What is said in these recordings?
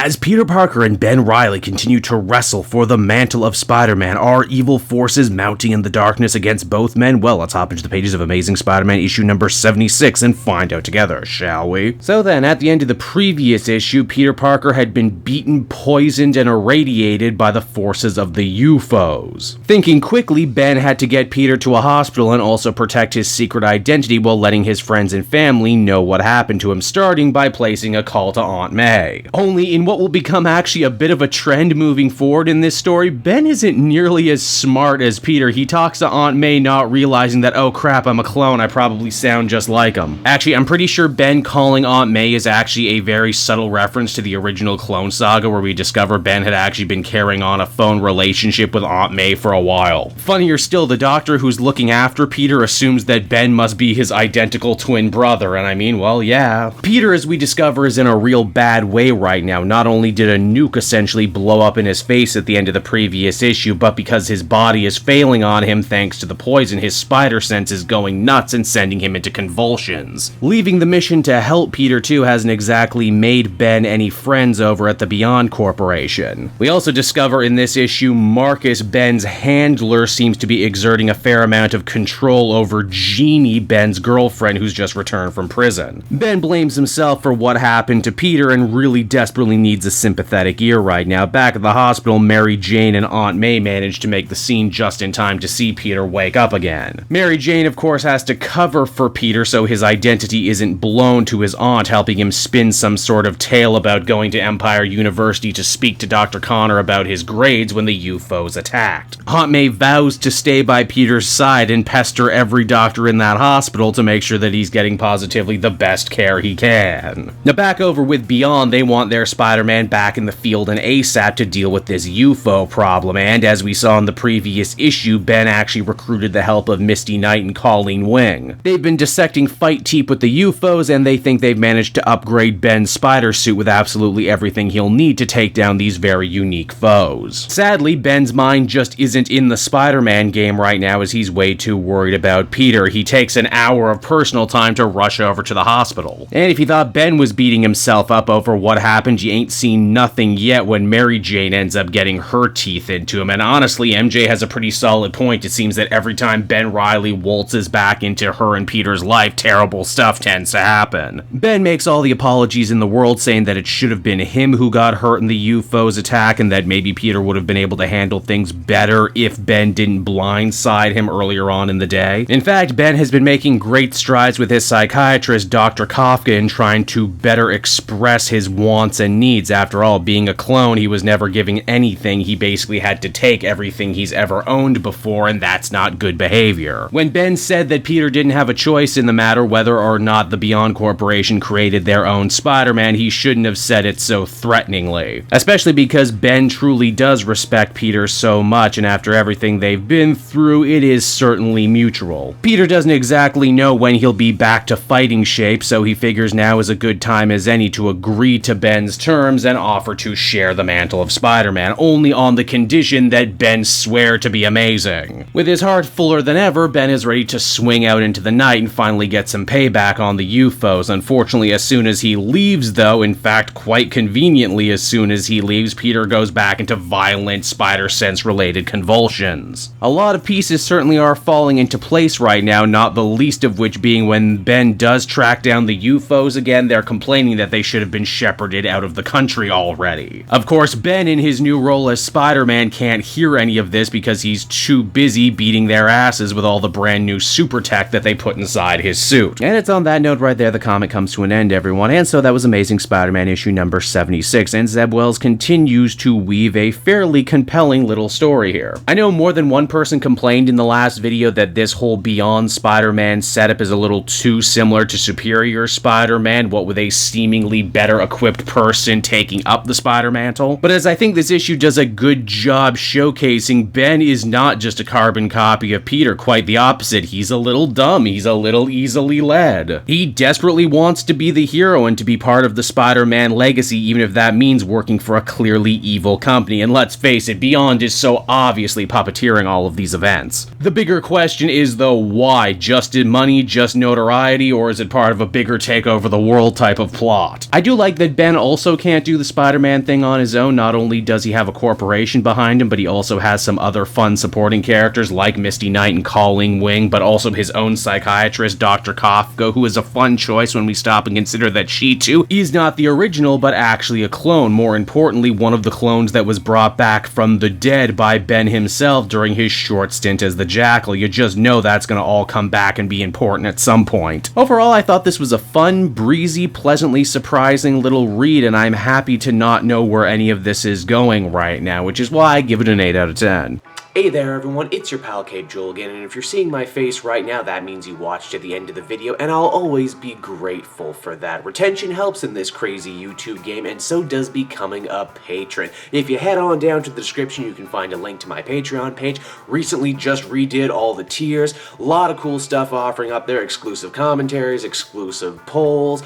As Peter Parker and Ben Reilly continue to wrestle for the mantle of Spider-Man, are evil forces mounting in the darkness against both men? Well, let's hop into the pages of Amazing Spider-Man issue number 76 and find out together, shall we? So then, at the end of the previous issue, Peter Parker had been beaten, poisoned, and irradiated by the forces of the UFOs. Thinking quickly, Ben had to get Peter to a hospital and also protect his secret identity while letting his friends and family know what happened to him, starting by placing a call to Aunt May. Only in what will become actually a bit of a trend moving forward in this story, Ben isn't nearly as smart as Peter. He talks to Aunt May not realizing that, oh crap, I'm a clone, I probably sound just like him. Actually, I'm pretty sure Ben calling Aunt May is actually a very subtle reference to the original Clone Saga, where we discover Ben had actually been carrying on a phone relationship with Aunt May for a while. Funnier still, the doctor who's looking after Peter assumes that Ben must be his identical twin brother, and I mean, well, yeah. Peter, as we discover, is in a real bad way right now. Not only did a nuke essentially blow up in his face at the end of the previous issue, but because his body is failing on him thanks to the poison, his spider sense is going nuts and sending him into convulsions. Leaving the mission to help Peter too hasn't exactly made Ben any friends over at the Beyond Corporation. We also discover in this issue Marcus, Ben's handler, seems to be exerting a fair amount of control over Jeannie, Ben's girlfriend, who's just returned from prison. Ben blames himself for what happened to Peter and really desperately needs a sympathetic ear right now. Back at the hospital, Mary Jane and Aunt May manage to make the scene just in time to see Peter wake up again. Mary Jane, of course, has to cover for Peter so his identity isn't blown to his aunt, helping him spin some sort of tale about going to Empire University to speak to Dr. Connor about his grades when the UFOs attacked. Aunt May vows to stay by Peter's side and pester every doctor in that hospital to make sure that he's getting positively the best care he can. Now back over with Beyond, they want their Spider-Man back in the field and ASAP to deal with this UFO problem, and as we saw in the previous issue, Ben actually recruited the help of Misty Knight and Colleen Wing. They've been dissecting Fight Teep with the UFOs, and they think they've managed to upgrade Ben's spider suit with absolutely everything he'll need to take down these very unique foes. Sadly, Ben's mind just isn't in the Spider-Man game right now, as he's way too worried about Peter. He takes an hour of personal time to rush over to the hospital. And if you thought Ben was beating himself up over what happened, you ain't seen nothing yet when Mary Jane ends up getting her teeth into him. And honestly, MJ has a pretty solid point. It seems that every time Ben Reilly waltzes back into her and Peter's life, terrible stuff tends to happen. Ben makes all the apologies in the world, saying that it should have been him who got hurt in the UFO's attack, and that maybe Peter would have been able to handle things better if Ben didn't blindside him earlier on in the day. In fact, Ben has been making great strides with his psychiatrist, Dr. Kafka, in trying to better express his wants and needs. After all, being a clone, he was never giving anything. He basically had to take everything he's ever owned before, and that's not good behavior. When Ben said that Peter didn't have a choice in the matter whether or not the Beyond Corporation created their own Spider-Man, he shouldn't have said it so threateningly. Especially because Ben truly does respect Peter so much, and after everything they've been through, it is certainly mutual. Peter doesn't exactly know when he'll be back to fighting shape, so he figures now is a good time as any to agree to Ben's terms and offer to share the mantle of Spider-Man, only on the condition that Ben swear to be amazing. With his heart fuller than ever, Ben is ready to swing out into the night and finally get some payback on the UFOs. Unfortunately, as soon as he leaves though, in fact quite conveniently as soon as he leaves, Peter goes back into violent spider sense related convulsions. A lot of pieces certainly are falling into place right now, not the least of which being when Ben does track down the UFOs again, they're complaining that they should have been shepherded out of the country already. Of course, Ben in his new role as Spider-Man can't hear any of this because he's too busy beating their asses with all the brand new super tech that they put inside his suit. And it's on that note right there the comic comes to an end, everyone. And so that was Amazing Spider-Man issue number 76, and Zeb Wells continues to weave a fairly compelling little story here. I know more than one person complained in the last video that this whole Beyond Spider-Man setup is a little too similar to Superior Spider-Man, what with a seemingly better equipped person taking up the Spider-Mantle. But as I think this issue does a good job showcasing, Ben is not just a carbon copy of Peter, quite the opposite. He's a little dumb, he's a little easily led. He desperately wants to be the hero and to be part of the Spider-Man legacy, even if that means working for a clearly evil company. And let's face it, Beyond is so obviously puppeteering all of these events. The bigger question is though, why? Just in money, just notoriety, or is it part of a bigger take over the world type of plot? I do like that Ben also came can't do the Spider-Man thing on his own. Not only does he have a corporation behind him, but he also has some other fun supporting characters like Misty Knight and Colleen Wing, but also his own psychiatrist, Dr. Kafka, who is a fun choice when we stop and consider that she, too, is not the original, but actually a clone. More importantly, one of the clones that was brought back from the dead by Ben himself during his short stint as the Jackal. You just know that's gonna all come back and be important at some point. Overall, I thought this was a fun, breezy, pleasantly surprising little read, and I'm happy to not know where any of this is going right now, which is why I give it an 8 out of 10. Hey there everyone, it's your pal Cape Joel again, and if you're seeing my face right now, that means you watched to the end of the video, and I'll always be grateful for that. Retention helps in this crazy YouTube game, and so does becoming a patron. If you head on down to the description, you can find a link to my Patreon page. Recently just redid all the tiers, a lot of cool stuff offering up there, exclusive commentaries, exclusive polls,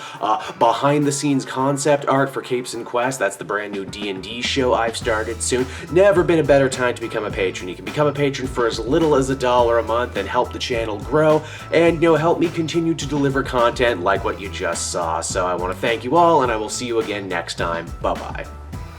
behind the scenes concept art for Capes and Quest. That's the brand new D&D show I've started soon. Never been a better time to become a patron. You can become a patron for as little as $1 a month and help the channel grow and, help me continue to deliver content like what you just saw. So I want to thank you all, and I will see you again next time. Bye-bye.